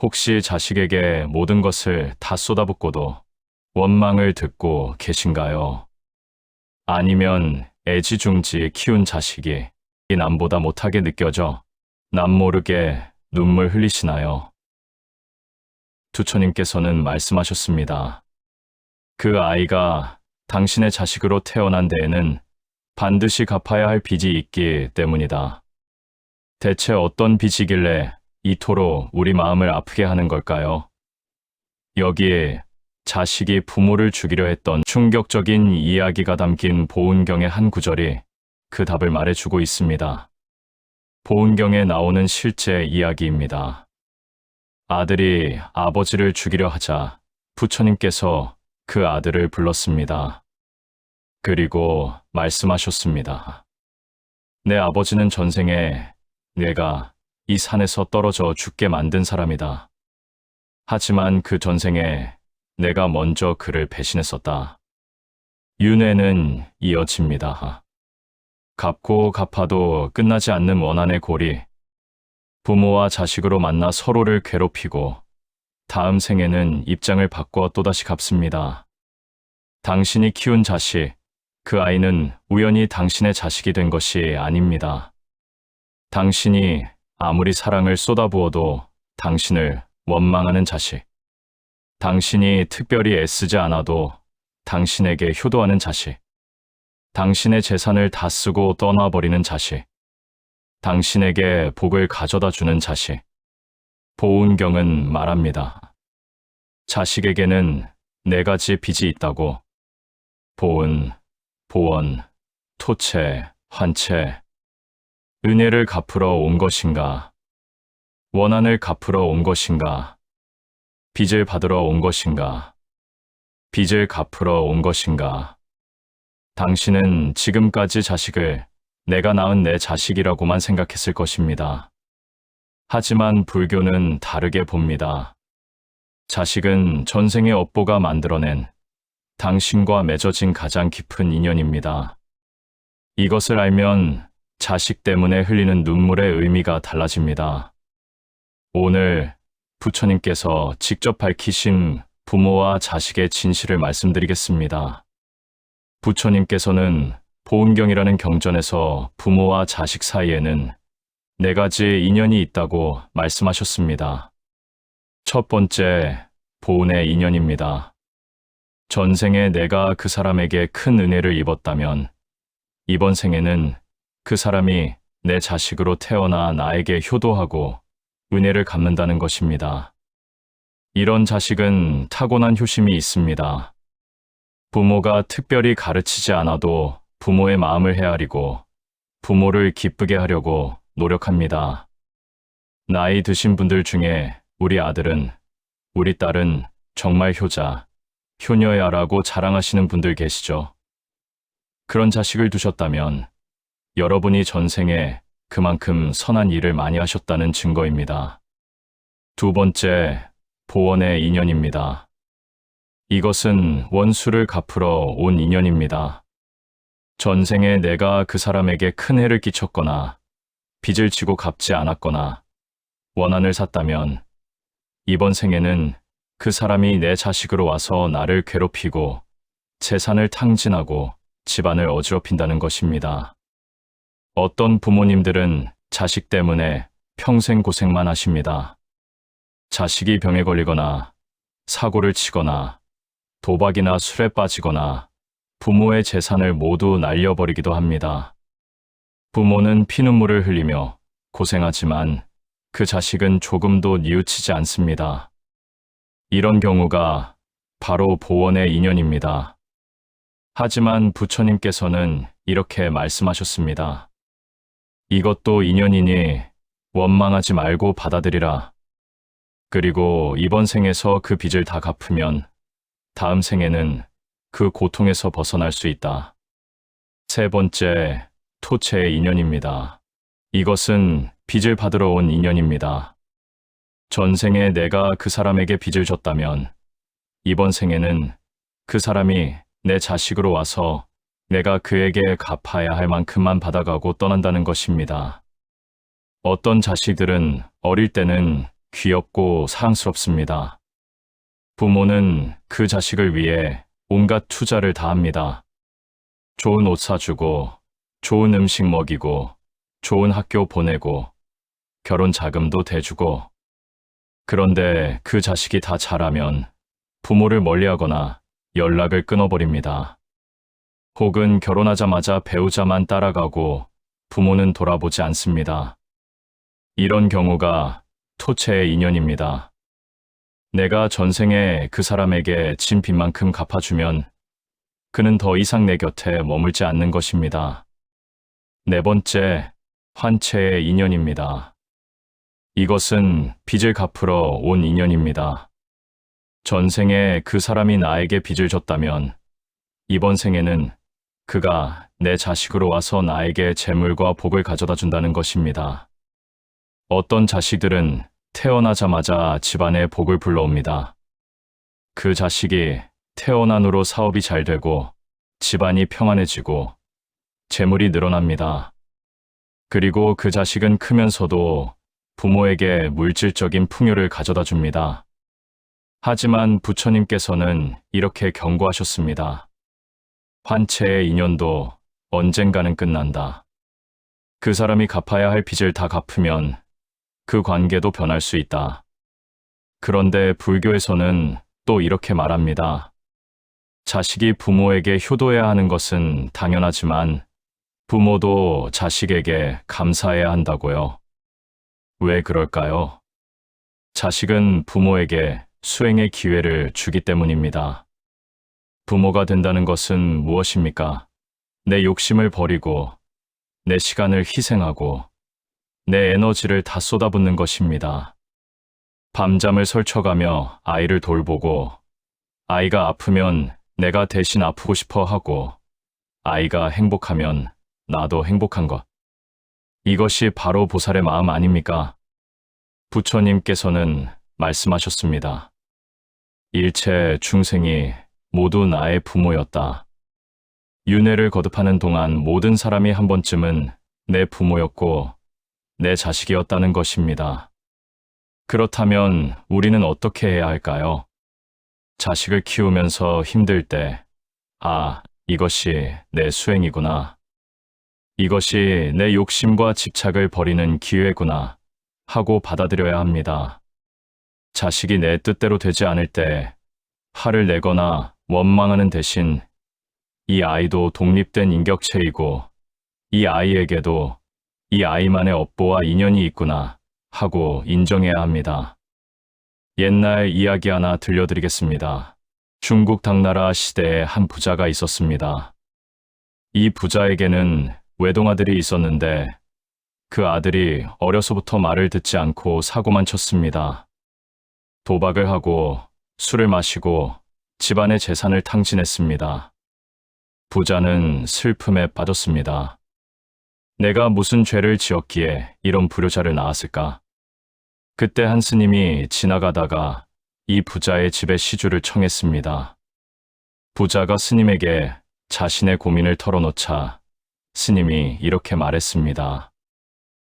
혹시 자식에게 모든 것을 다 쏟아붓고도 원망을 듣고 계신가요? 아니면 애지중지 키운 자식이 이 남보다 못하게 느껴져 남모르게 눈물 흘리시나요? 투처님께서는 말씀하셨습니다. 그 아이가 당신의 자식으로 태어난 데에는 반드시 갚아야 할 빚이 있기 때문이다. 대체 어떤 빚이길래 이토록 우리 마음을 아프게 하는 걸까요? 여기에 자식이 부모를 죽이려 했던 충격적인 이야기가 담긴 보은경의 한 구절이 그 답을 말해주고 있습니다. 보은경에 나오는 실제 이야기입니다. 아들이 아버지를 죽이려 하자 부처님께서 그 아들을 불렀습니다. 그리고 말씀하셨습니다. 내 아버지는 전생에 내가 이 산에서 떨어져 죽게 만든 사람이다. 하지만 그 전생에 내가 먼저 그를 배신했었다. 윤회는 이어집니다. 갚고 갚아도 끝나지 않는 원한의 고리. 부모와 자식으로 만나 서로를 괴롭히고 다음 생에는 입장을 바꿔 또다시 갚습니다. 당신이 키운 자식, 그 아이는 우연히 당신의 자식이 된 것이 아닙니다. 당신이 아무리 사랑을 쏟아부어도 당신을 원망하는 자식, 당신이 특별히 애쓰지 않아도 당신에게 효도하는 자식, 당신의 재산을 다 쓰고 떠나버리는 자식, 당신에게 복을 가져다 주는 자식. 보은경은 말합니다. 자식에게는 네 가지 빚이 있다고. 보은, 보원, 토체, 환체. 은혜를 갚으러 온 것인가? 원한을 갚으러 온 것인가? 빚을 받으러 온 것인가? 빚을 갚으러 온 것인가? 당신은 지금까지 자식을 내가 낳은 내 자식이라고만 생각했을 것입니다. 하지만 불교는 다르게 봅니다. 자식은 전생의 업보가 만들어낸 당신과 맺어진 가장 깊은 인연입니다. 이것을 알면 자식 때문에 흘리는 눈물의 의미가 달라집니다. 오늘 부처님께서 직접 밝히신 부모와 자식의 진실을 말씀드리겠습니다. 부처님께서는 보은경이라는 경전에서 부모와 자식 사이에는 네 가지 인연이 있다고 말씀하셨습니다. 첫 번째, 보은의 인연입니다. 전생에 내가 그 사람에게 큰 은혜를 입었다면 이번 생에는 그 사람이 내 자식으로 태어나 나에게 효도하고 은혜를 갚는다는 것입니다. 이런 자식은 타고난 효심이 있습니다. 부모가 특별히 가르치지 않아도 부모의 마음을 헤아리고 부모를 기쁘게 하려고 노력합니다. 나이 드신 분들 중에 우리 아들은, 우리 딸은 정말 효자, 효녀야라고 자랑하시는 분들 계시죠? 그런 자식을 두셨다면 여러분이 전생에 그만큼 선한 일을 많이 하셨다는 증거입니다. 두 번째, 보원의 인연입니다. 이것은 원수를 갚으러 온 인연입니다. 전생에 내가 그 사람에게 큰 해를 끼쳤거나 빚을 지고 갚지 않았거나 원한을 샀다면 이번 생에는 그 사람이 내 자식으로 와서 나를 괴롭히고 재산을 탕진하고 집안을 어지럽힌다는 것입니다. 어떤 부모님들은 자식 때문에 평생 고생만 하십니다. 자식이 병에 걸리거나 사고를 치거나 도박이나 술에 빠지거나 부모의 재산을 모두 날려버리기도 합니다. 부모는 피눈물을 흘리며 고생하지만 그 자식은 조금도 뉘우치지 않습니다. 이런 경우가 바로 보원의 인연입니다. 하지만 부처님께서는 이렇게 말씀하셨습니다. 이것도 인연이니 원망하지 말고 받아들이라. 그리고 이번 생에서 그 빚을 다 갚으면 다음 생에는 그 고통에서 벗어날 수 있다. 세 번째, 토체의 인연입니다. 이것은 빚을 받으러 온 인연입니다. 전생에 내가 그 사람에게 빚을 졌다면 이번 생에는 그 사람이 내 자식으로 와서 내가 그에게 갚아야 할 만큼만 받아가고 떠난다는 것입니다. 어떤 자식들은 어릴 때는 귀엽고 사랑스럽습니다. 부모는 그 자식을 위해 온갖 투자를 다합니다. 좋은 옷 사주고, 좋은 음식 먹이고, 좋은 학교 보내고, 결혼 자금도 대주고. 그런데 그 자식이 다 자라면 부모를 멀리하거나 연락을 끊어버립니다. 혹은 결혼하자마자 배우자만 따라가고 부모는 돌아보지 않습니다. 이런 경우가 토체의 인연입니다. 내가 전생에 그 사람에게 진 빚만큼 갚아주면 그는 더 이상 내 곁에 머물지 않는 것입니다. 네 번째, 환체의 인연입니다. 이것은 빚을 갚으러 온 인연입니다. 전생에 그 사람이 나에게 빚을 졌다면 이번 생에는 그가 내 자식으로 와서 나에게 재물과 복을 가져다 준다는 것입니다. 어떤 자식들은 태어나자마자 집안에 복을 불러옵니다. 그 자식이 태어난 후로 사업이 잘 되고 집안이 평안해지고 재물이 늘어납니다. 그리고 그 자식은 크면서도 부모에게 물질적인 풍요를 가져다 줍니다. 하지만 부처님께서는 이렇게 경고하셨습니다. 환체의 인연도 언젠가는 끝난다. 그 사람이 갚아야 할 빚을 다 갚으면 그 관계도 변할 수 있다. 그런데 불교에서는 또 이렇게 말합니다. 자식이 부모에게 효도해야 하는 것은 당연하지만 부모도 자식에게 감사해야 한다고요. 왜 그럴까요? 자식은 부모에게 수행의 기회를 주기 때문입니다. 부모가 된다는 것은 무엇입니까? 내 욕심을 버리고 내 시간을 희생하고 내 에너지를 다 쏟아붓는 것입니다. 밤잠을 설쳐가며 아이를 돌보고 아이가 아프면 내가 대신 아프고 싶어 하고 아이가 행복하면 나도 행복한 것. 이것이 바로 보살의 마음 아닙니까? 부처님께서는 말씀하셨습니다. 일체 중생이 모두 나의 부모였다. 윤회를 거듭하는 동안 모든 사람이 한 번쯤은 내 부모였고 내 자식이었다는 것입니다. 그렇다면 우리는 어떻게 해야 할까요? 자식을 키우면서 힘들 때, 이것이 내 수행이구나. 이것이 내 욕심과 집착을 버리는 기회구나 하고 받아들여야 합니다. 자식이 내 뜻대로 되지 않을 때 화를 내거나 원망하는 대신 이 아이도 독립된 인격체이고 이 아이에게도 이 아이만의 업보와 인연이 있구나 하고 인정해야 합니다. 옛날 이야기 하나 들려드리겠습니다. 중국 당나라 시대에 한 부자가 있었습니다. 이 부자에게는 외동아들이 있었는데 그 아들이 어려서부터 말을 듣지 않고 사고만 쳤습니다. 도박을 하고 술을 마시고 집안의 재산을 탕진했습니다. 부자는 슬픔에 빠졌습니다. 내가 무슨 죄를 지었기에 이런 불효자를 낳았을까? 그때 한 스님이 지나가다가 이 부자의 집에 시주를 청했습니다. 부자가 스님에게 자신의 고민을 털어놓자 스님이 이렇게 말했습니다.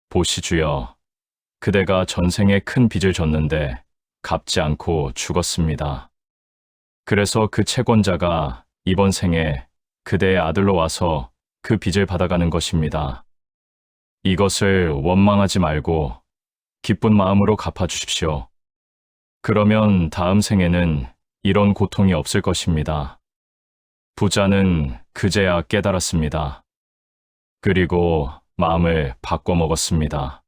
보시주여, 그대가 전생에 큰 빚을 졌는데 갚지 않고 죽었습니다. 그래서 그 채권자가 이번 생에 그대의 아들로 와서 그 빚을 받아가는 것입니다. 이것을 원망하지 말고 기쁜 마음으로 갚아주십시오. 그러면 다음 생에는 이런 고통이 없을 것입니다. 부자는 그제야 깨달았습니다. 그리고 마음을 바꿔먹었습니다.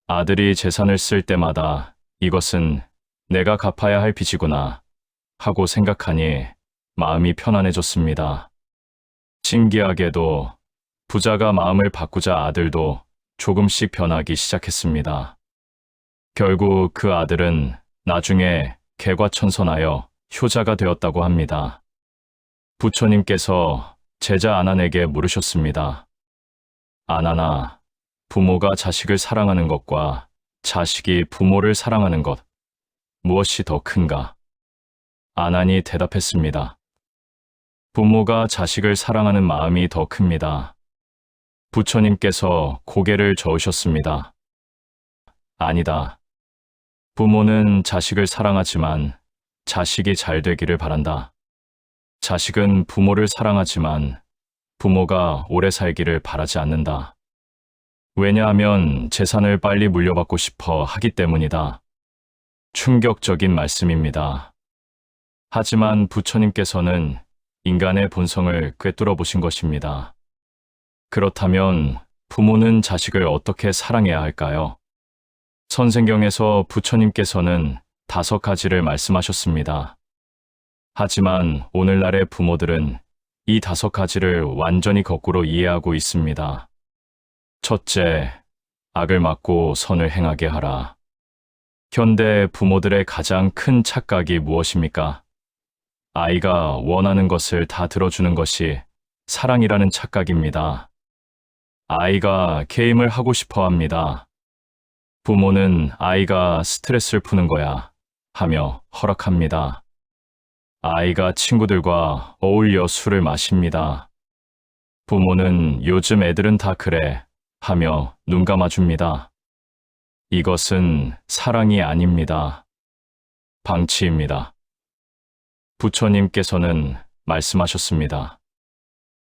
아들이 재산을 쓸 때마다 이것은 내가 갚아야 할 빚이구나 하고 생각하니 마음이 편안해졌습니다. 신기하게도 부자가 마음을 바꾸자 아들도 조금씩 변하기 시작했습니다. 결국 그 아들은 나중에 개과천선하여 효자가 되었다고 합니다. 부처님께서 제자 아난에게 물으셨습니다. 아난아, 부모가 자식을 사랑하는 것과 자식이 부모를 사랑하는 것, 무엇이 더 큰가? 아난이 대답했습니다. 부모가 자식을 사랑하는 마음이 더 큽니다. 부처님께서 고개를 저으셨습니다. 아니다. 부모는 자식을 사랑하지만 자식이 잘 되기를 바란다. 자식은 부모를 사랑하지만 부모가 오래 살기를 바라지 않는다. 왜냐하면 재산을 빨리 물려받고 싶어 하기 때문이다. 충격적인 말씀입니다. 하지만 부처님께서는 인간의 본성을 꿰뚫어 보신 것입니다. 그렇다면 부모는 자식을 어떻게 사랑해야 할까요? 선생경에서 부처님께서는 5가지를 말씀하셨습니다. 하지만 오늘날의 부모들은 이 5가지를 완전히 거꾸로 이해하고 있습니다. 첫째, 악을 막고 선을 행하게 하라. 현대 부모들의 가장 큰 착각이 무엇입니까? 아이가 원하는 것을 다 들어주는 것이 사랑이라는 착각입니다. 아이가 게임을 하고 싶어 합니다. 부모는 아이가 스트레스를 푸는 거야 하며 허락합니다. 아이가 친구들과 어울려 술을 마십니다. 부모는 요즘 애들은 다 그래 하며 눈 감아줍니다. 이것은 사랑이 아닙니다. 방치입니다. 부처님께서는 말씀하셨습니다.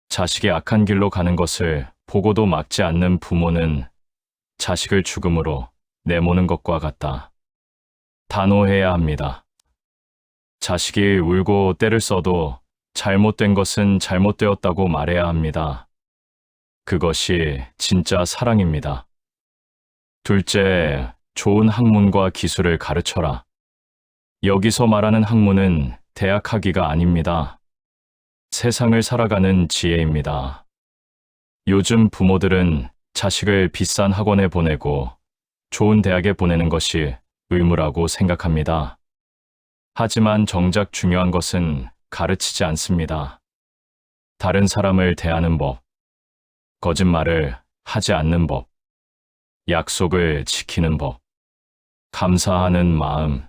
자식이 악한 길로 가는 것을 보고도 막지 않는 부모는 자식을 죽음으로 내모는 것과 같다. 단호해야 합니다. 자식이 울고 때를 써도 잘못된 것은 잘못되었다고 말해야 합니다. 그것이 진짜 사랑입니다. 둘째, 좋은 학문과 기술을 가르쳐라. 여기서 말하는 학문은 대학 학위가 아닙니다. 세상을 살아가는 지혜입니다. 요즘 부모들은 자식을 비싼 학원에 보내고 좋은 대학에 보내는 것이 의무라고 생각합니다. 하지만 정작 중요한 것은 가르치지 않습니다. 다른 사람을 대하는 법, 거짓말을 하지 않는 법, 약속을 지키는 법, 감사하는 마음,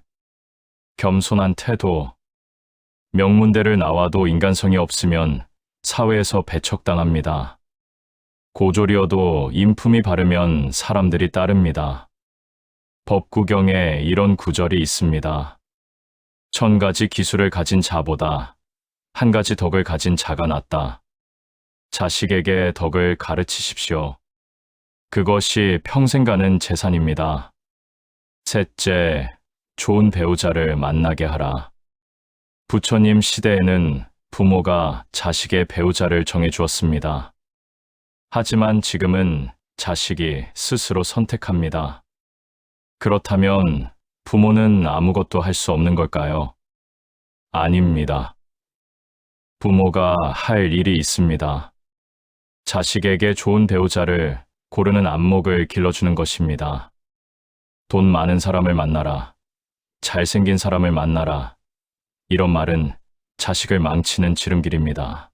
겸손한 태도, 명문대를 나와도 인간성이 없으면 사회에서 배척당합니다. 고졸이어도 인품이 바르면 사람들이 따릅니다. 법구경에 이런 구절이 있습니다. 1000가지 기술을 가진 자보다 1가지 덕을 가진 자가 낫다. 자식에게 덕을 가르치십시오. 그것이 평생 가는 재산입니다. 셋째, 좋은 배우자를 만나게 하라. 부처님 시대에는 부모가 자식의 배우자를 정해주었습니다. 하지만 지금은 자식이 스스로 선택합니다. 그렇다면 부모는 아무것도 할 수 없는 걸까요? 아닙니다. 부모가 할 일이 있습니다. 자식에게 좋은 배우자를 고르는 안목을 길러주는 것입니다. 돈 많은 사람을 만나라. 잘생긴 사람을 만나라. 이런 말은 자식을 망치는 지름길입니다.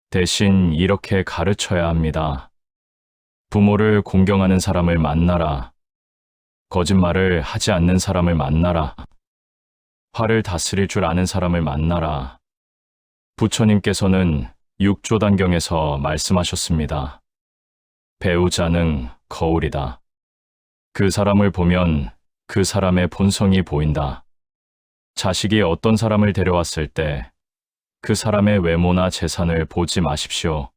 대신 이렇게 가르쳐야 합니다. 부모를 공경하는 사람을 만나라. 거짓말을 하지 않는 사람을 만나라. 화를 다스릴 줄 아는 사람을 만나라. 부처님께서는 6조단경에서 말씀하셨습니다. 배우자는 거울이다. 그 사람을 보면 그 사람의 본성이 보인다. 자식이 어떤 사람을 데려왔을 때 그 사람의 외모나 재산을 보지 마십시오.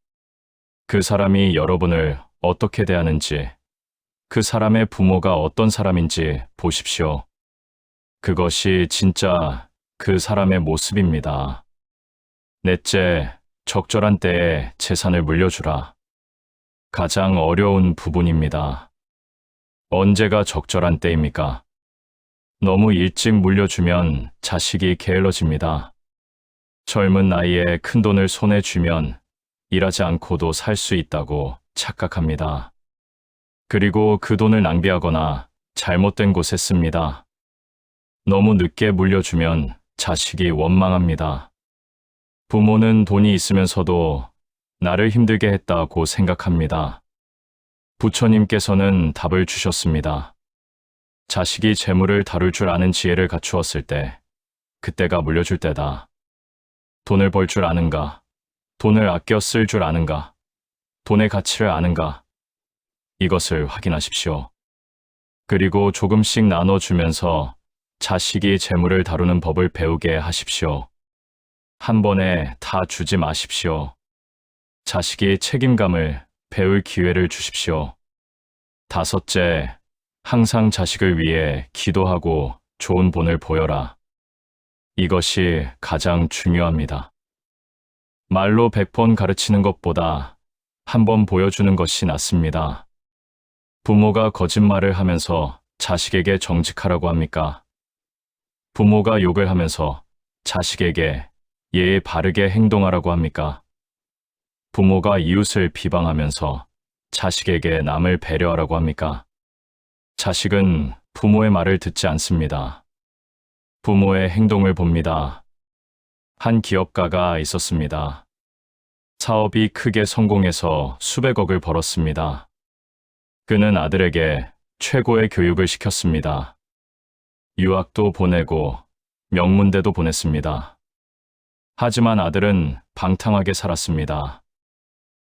그 사람이 여러분을 어떻게 대하는지, 그 사람의 부모가 어떤 사람인지 보십시오. 그것이 진짜 그 사람의 모습입니다. 넷째, 적절한 때에 재산을 물려주라. 가장 어려운 부분입니다. 언제가 적절한 때입니까? 너무 일찍 물려주면 자식이 게을러집니다. 젊은 나이에 큰 돈을 손에 쥐면 일하지 않고도 살 수 있다고 착각합니다. 그리고 그 돈을 낭비하거나 잘못된 곳에 씁니다. 너무 늦게 물려주면 자식이 원망합니다. 부모는 돈이 있으면서도 나를 힘들게 했다고 생각합니다. 부처님께서는 답을 주셨습니다. 자식이 재물을 다룰 줄 아는 지혜를 갖추었을 때, 그때가 물려줄 때다. 돈을 벌 줄 아는가? 돈을 아껴 쓸 줄 아는가? 돈의 가치를 아는가? 이것을 확인하십시오. 그리고 조금씩 나눠주면서 자식이 재물을 다루는 법을 배우게 하십시오. 한 번에 다 주지 마십시오. 자식이 책임감을 배울 기회를 주십시오. 다섯째, 항상 자식을 위해 기도하고 좋은 본을 보여라. 이것이 가장 중요합니다. 말로 100번 가르치는 것보다 한 번 보여주는 것이 낫습니다. 부모가 거짓말을 하면서 자식에게 정직하라고 합니까? 부모가 욕을 하면서 자식에게 예에 바르게 행동하라고 합니까? 부모가 이웃을 비방하면서 자식에게 남을 배려하라고 합니까? 자식은 부모의 말을 듣지 않습니다. 부모의 행동을 봅니다. 한 기업가가 있었습니다. 사업이 크게 성공해서 수백억을 벌었습니다. 그는 아들에게 최고의 교육을 시켰습니다. 유학도 보내고 명문대도 보냈습니다. 하지만 아들은 방탕하게 살았습니다.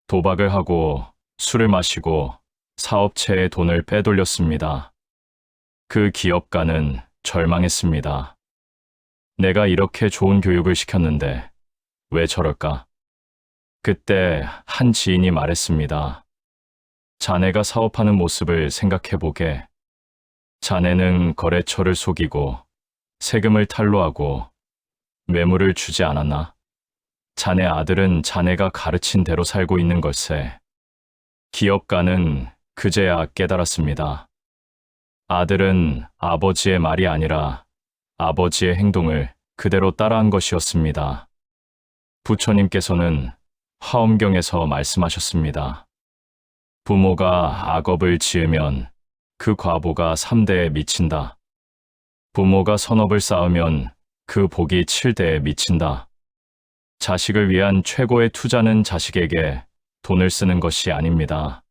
도박을 하고 술을 마시고 사업체의 돈을 빼돌렸습니다. 그 기업가는 절망했습니다. 내가 이렇게 좋은 교육을 시켰는데 왜 저럴까? 그때 한 지인이 말했습니다. 자네가 사업하는 모습을 생각해보게. 자네는 거래처를 속이고 세금을 탈루하고 뇌물을 주지 않았나? 자네 아들은 자네가 가르친 대로 살고 있는 걸세. 기업가는 그제야 깨달았습니다. 아들은 아버지의 말이 아니라 아버지의 행동을 그대로 따라한 것이었습니다. 부처님께서는 화엄경에서 말씀하셨습니다. 부모가 악업을 지으면 그 과보가 3대에 미친다. 부모가 선업을 쌓으면 그 복이 7대에 미친다. 자식을 위한 최고의 투자는 자식에게 돈을 쓰는 것이 아닙니다.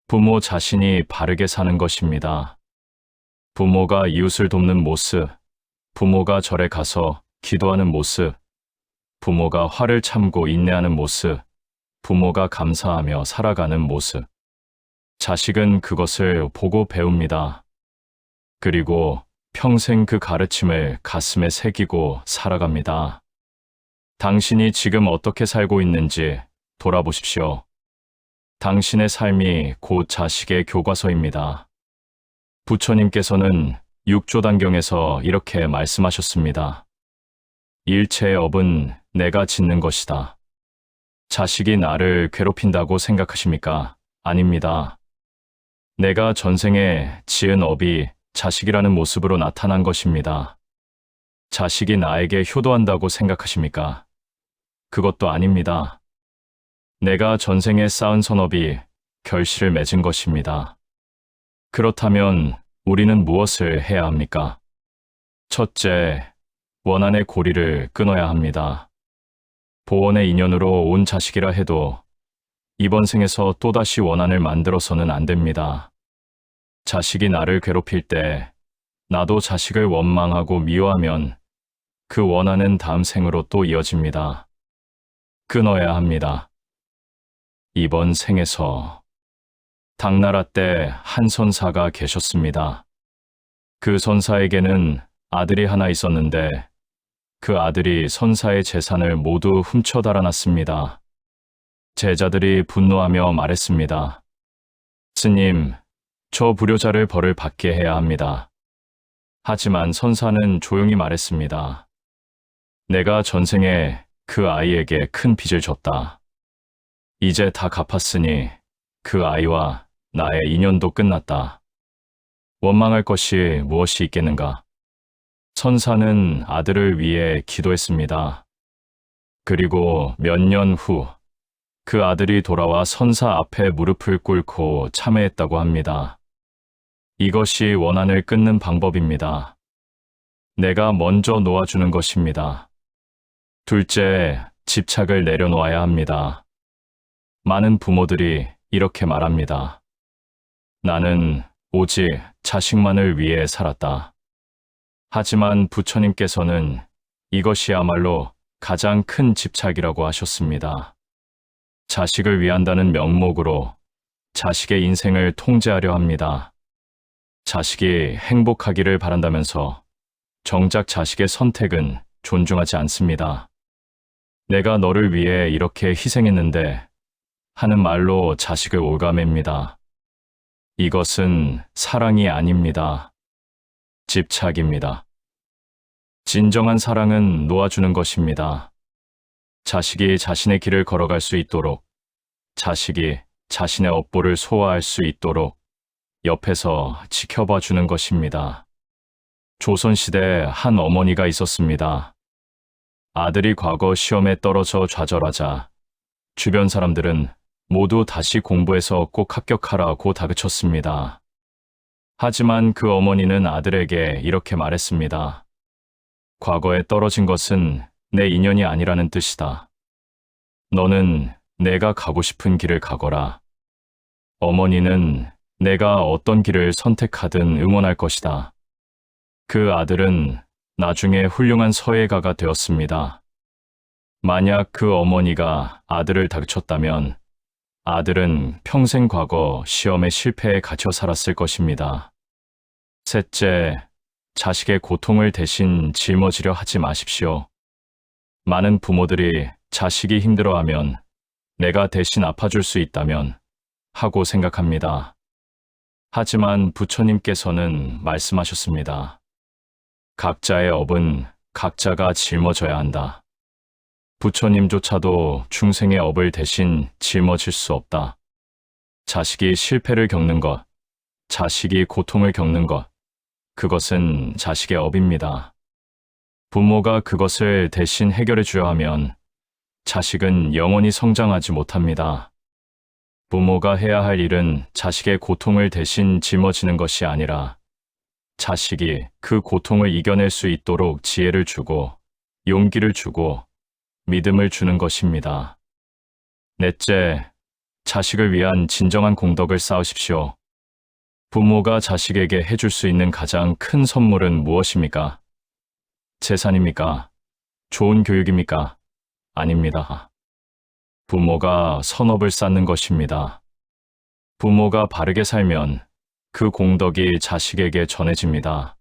부모 자신이 바르게 사는 것입니다. 부모가 이웃을 돕는 모습, 부모가 절에 가서 기도하는 모습, 부모가 화를 참고 인내하는 모습, 부모가 감사하며 살아가는 모습. 자식은 그것을 보고 배웁니다. 그리고 평생 그 가르침을 가슴에 새기고 살아갑니다. 당신이 지금 어떻게 살고 있는지 돌아보십시오. 당신의 삶이 곧 자식의 교과서입니다. 부처님께서는 육조단경에서 이렇게 말씀하셨습니다. 일체의 업은 내가 짓는 것이다. 자식이 나를 괴롭힌다고 생각하십니까? 아닙니다. 내가 전생에 지은 업이 자식이라는 모습으로 나타난 것입니다. 자식이 나에게 효도한다고 생각하십니까? 그것도 아닙니다. 내가 전생에 쌓은 선업이 결실을 맺은 것입니다. 그렇다면 우리는 무엇을 해야 합니까? 첫째, 원한의 고리를 끊어야 합니다. 보원의 인연으로 온 자식이라 해도 이번 생에서 또다시 원한을 만들어서는 안 됩니다. 자식이 나를 괴롭힐 때 나도 자식을 원망하고 미워하면 그 원한은 다음 생으로 또 이어집니다. 끊어야 합니다. 이번 생에서 당나라 때 한 선사가 계셨습니다. 그 선사에게는 아들이 하나 있었는데 그 아들이 선사의 재산을 모두 훔쳐 달아났습니다. 제자들이 분노하며 말했습니다. 스님, 저 불효자를 벌을 받게 해야 합니다. 하지만 선사는 조용히 말했습니다. 내가 전생에 그 아이에게 큰 빚을 졌다. 이제 다 갚았으니 그 아이와 나의 인연도 끝났다. 원망할 것이 무엇이 있겠는가? 선사는 아들을 위해 기도했습니다. 그리고 몇 년 후 그 아들이 돌아와 선사 앞에 무릎을 꿇고 참회했다고 합니다. 이것이 원한을 끊는 방법입니다. 내가 먼저 놓아주는 것입니다. 둘째, 집착을 내려놓아야 합니다. 많은 부모들이 이렇게 말합니다. 나는 오직 자식만을 위해 살았다. 하지만 부처님께서는 이것이야말로 가장 큰 집착이라고 하셨습니다. 자식을 위한다는 명목으로 자식의 인생을 통제하려 합니다. 자식이 행복하기를 바란다면서 정작 자식의 선택은 존중하지 않습니다. 내가 너를 위해 이렇게 희생했는데 하는 말로 자식을 올가맵니다. 이것은 사랑이 아닙니다. 집착입니다. 진정한 사랑은 놓아주는 것입니다. 자식이 자신의 길을 걸어갈 수 있도록, 자식이 자신의 업보를 소화할 수 있도록 옆에서 지켜봐 주는 것입니다. 조선시대에 한 어머니가 있었습니다. 아들이 과거 시험에 떨어져 좌절하자 주변 사람들은 모두 다시 공부해서 꼭 합격하라고 다그쳤습니다. 하지만 그 어머니는 아들에게 이렇게 말했습니다. 과거에 떨어진 것은 내 인연이 아니라는 뜻이다. 너는 내가 가고 싶은 길을 가거라. 어머니는 내가 어떤 길을 선택하든 응원할 것이다. 그 아들은 나중에 훌륭한 서예가가 되었습니다. 만약 그 어머니가 아들을 다그쳤다면 아들은 평생 과거 시험의 실패에 갇혀 살았을 것입니다. 셋째, 자식의 고통을 대신 짊어지려 하지 마십시오. 많은 부모들이 자식이 힘들어하면 내가 대신 아파줄 수 있다면 하고 생각합니다. 하지만 부처님께서는 말씀하셨습니다. 각자의 업은 각자가 짊어져야 한다. 부처님조차도 중생의 업을 대신 짊어질 수 없다. 자식이 실패를 겪는 것, 자식이 고통을 겪는 것, 그것은 자식의 업입니다. 부모가 그것을 대신 해결해 줘야 하면 자식은 영원히 성장하지 못합니다. 부모가 해야 할 일은 자식의 고통을 대신 짊어지는 것이 아니라 자식이 그 고통을 이겨낼 수 있도록 지혜를 주고 용기를 주고 믿음을 주는 것입니다. 넷째, 자식을 위한 진정한 공덕을 쌓으십시오. 부모가 자식에게 해줄 수 있는 가장 큰 선물은 무엇입니까? 재산입니까? 좋은 교육입니까? 아닙니다. 부모가 선업을 쌓는 것입니다. 부모가 바르게 살면 그 공덕이 자식에게 전해집니다.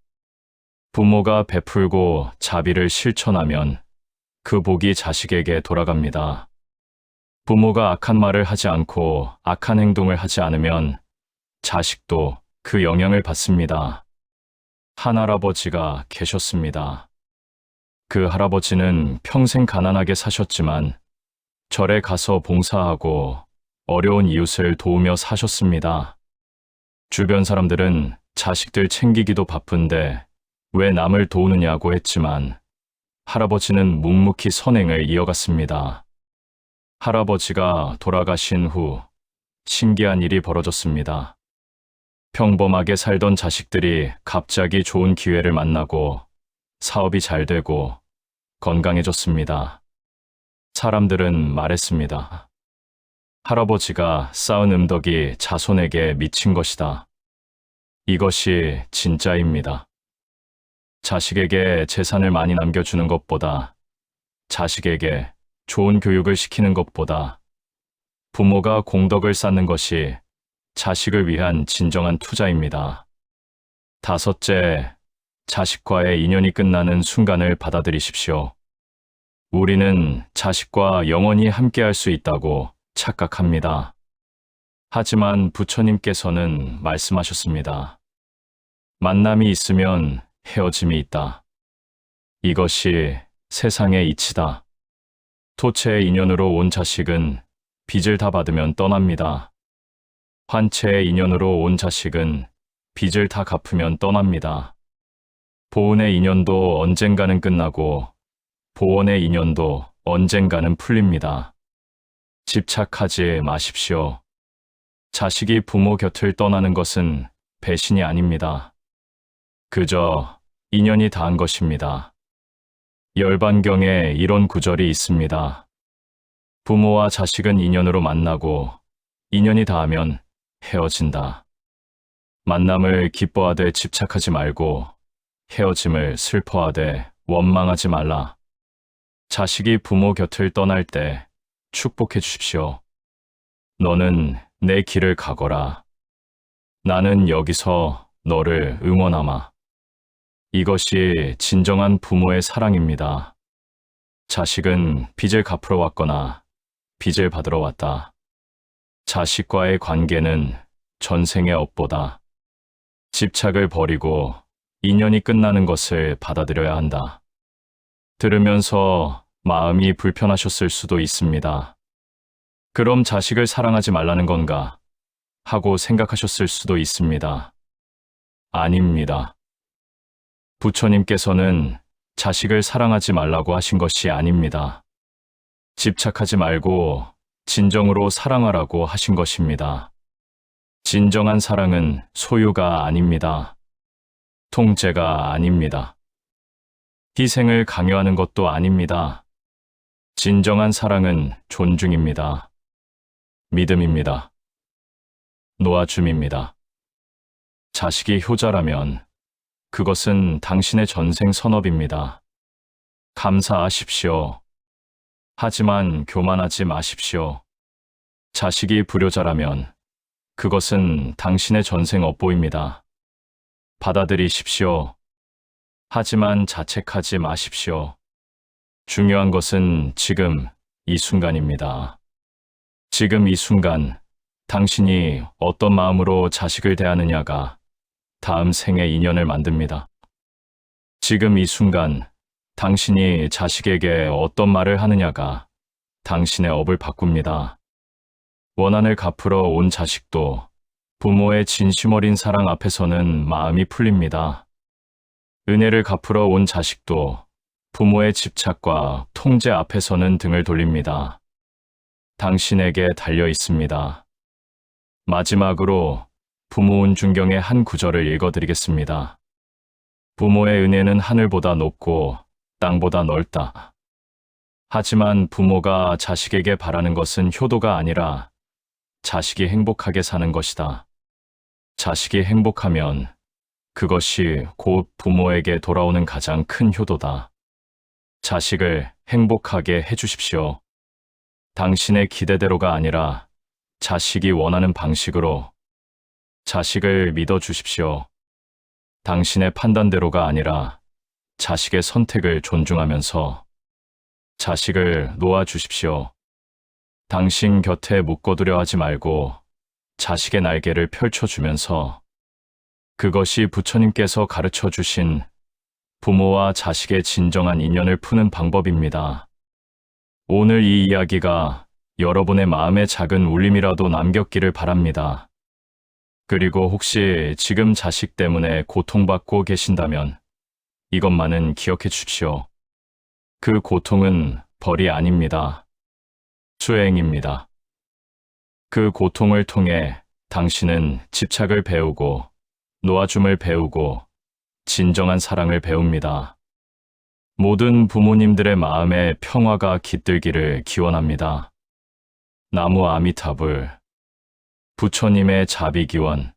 부모가 베풀고 자비를 실천하면 그 복이 자식에게 돌아갑니다. 부모가 악한 말을 하지 않고 악한 행동을 하지 않으면 자식도 그 영향을 받습니다. 한 할아버지가 계셨습니다. 그 할아버지는 평생 가난하게 사셨지만 절에 가서 봉사하고 어려운 이웃을 도우며 사셨습니다. 주변 사람들은 자식들 챙기기도 바쁜데 왜 남을 도우느냐고 했지만 할아버지는 묵묵히 선행을 이어갔습니다. 할아버지가 돌아가신 후 신기한 일이 벌어졌습니다. 평범하게 살던 자식들이 갑자기 좋은 기회를 만나고 사업이 잘 되고 건강해졌습니다. 사람들은 말했습니다. 할아버지가 쌓은 음덕이 자손에게 미친 것이다. 이것이 진짜입니다. 자식에게 재산을 많이 남겨주는 것보다 자식에게 좋은 교육을 시키는 것보다 부모가 공덕을 쌓는 것이 자식을 위한 진정한 투자입니다. 다섯째, 자식과의 인연이 끝나는 순간을 받아들이십시오. 우리는 자식과 영원히 함께할 수 있다고 착각합니다. 하지만 부처님께서는 말씀하셨습니다. 만남이 있으면 헤어짐이 있다. 이것이 세상의 이치다. 토체의 인연으로 온 자식은 빚을 다 받으면 떠납니다. 환체의 인연으로 온 자식은 빚을 다 갚으면 떠납니다. 보은의 인연도 언젠가는 끝나고 보원의 인연도 언젠가는 풀립니다. 집착하지 마십시오. 자식이 부모 곁을 떠나는 것은 배신이 아닙니다. 그저 인연이 닿은 것입니다. 열반경에 이런 구절이 있습니다. 부모와 자식은 인연으로 만나고 인연이 닿으면 헤어진다. 만남을 기뻐하되 집착하지 말고 헤어짐을 슬퍼하되 원망하지 말라. 자식이 부모 곁을 떠날 때 축복해 주십시오. 너는 내 길을 가거라. 나는 여기서 너를 응원하마. 이것이 진정한 부모의 사랑입니다. 자식은 빚을 갚으러 왔거나 빚을 받으러 왔다. 자식과의 관계는 전생의 업보다. 집착을 버리고 인연이 끝나는 것을 받아들여야 한다. 들으면서 마음이 불편하셨을 수도 있습니다. 그럼 자식을 사랑하지 말라는 건가? 하고 생각하셨을 수도 있습니다. 아닙니다. 부처님께서는 자식을 사랑하지 말라고 하신 것이 아닙니다. 집착하지 말고 진정으로 사랑하라고 하신 것입니다. 진정한 사랑은 소유가 아닙니다. 통제가 아닙니다. 희생을 강요하는 것도 아닙니다. 진정한 사랑은 존중입니다. 믿음입니다. 놓아줌입니다. 자식이 효자라면 그것은 당신의 전생 선업입니다. 감사하십시오. 하지만 교만하지 마십시오. 자식이 불효자라면 그것은 당신의 전생 업보입니다. 받아들이십시오. 하지만 자책하지 마십시오. 중요한 것은 지금 이 순간입니다. 지금 이 순간 당신이 어떤 마음으로 자식을 대하느냐가 다음 생의 인연을 만듭니다. 지금 이 순간 당신이 자식에게 어떤 말을 하느냐가 당신의 업을 바꿉니다. 원한을 갚으러 온 자식도 부모의 진심 어린 사랑 앞에서는 마음이 풀립니다. 은혜를 갚으러 온 자식도 부모의 집착과 통제 앞에서는 등을 돌립니다. 당신에게 달려 있습니다. 마지막으로 부모운 중경의 한 구절을 읽어드리겠습니다. 부모의 은혜는 하늘보다 높고 땅보다 넓다. 하지만 부모가 자식에게 바라는 것은 효도가 아니라 자식이 행복하게 사는 것이다. 자식이 행복하면 그것이 곧 부모에게 돌아오는 가장 큰 효도다. 자식을 행복하게 해주십시오. 당신의 기대대로가 아니라 자식이 원하는 방식으로. 자식을 믿어주십시오. 당신의 판단대로가 아니라 자식의 선택을 존중하면서. 자식을 놓아주십시오. 당신 곁에 묶어두려 하지 말고 자식의 날개를 펼쳐주면서. 그것이 부처님께서 가르쳐 주신 부모와 자식의 진정한 인연을 푸는 방법입니다. 오늘 이 이야기가 여러분의 마음에 작은 울림이라도 남겼기를 바랍니다. 그리고 혹시 지금 자식 때문에 고통받고 계신다면 이것만은 기억해 주십시오. 그 고통은 벌이 아닙니다. 수행입니다. 그 고통을 통해 당신은 집착을 배우고 놓아줌을 배우고 진정한 사랑을 배웁니다. 모든 부모님들의 마음에 평화가 깃들기를 기원합니다. 나무 아미타불 부처님의 자비기원